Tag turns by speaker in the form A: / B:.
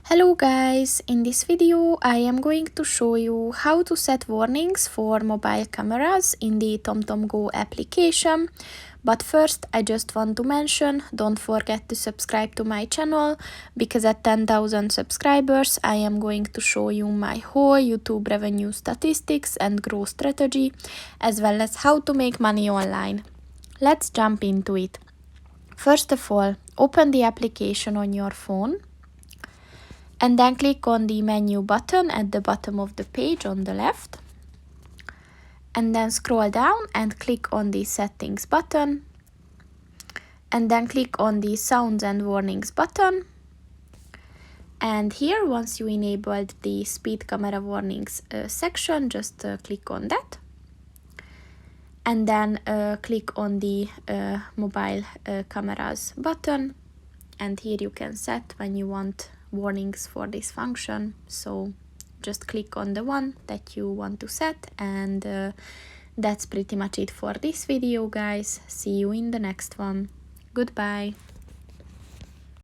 A: Hello guys, in this video I am going to show you how to set warnings for mobile cameras in the TomTom Go application. But first I just want to mention, don't forget to subscribe to my channel, because at 10,000 subscribers I am going to show you my whole YouTube revenue statistics and growth strategy, as well as how to make money online. Let's jump into it. First of all, open the application on your phone. And then click on the menu button at the bottom of the page on the left. And then scroll down and click on the settings button. And then click on the sounds and warnings button. And here, once you enabled the speed camera warnings section, just click on that. And then click on the mobile cameras button. And here you can set when you want warnings for this function, so just click on the one that you want to set, and that's pretty much it for this video, guys. See you in the next one. Goodbye.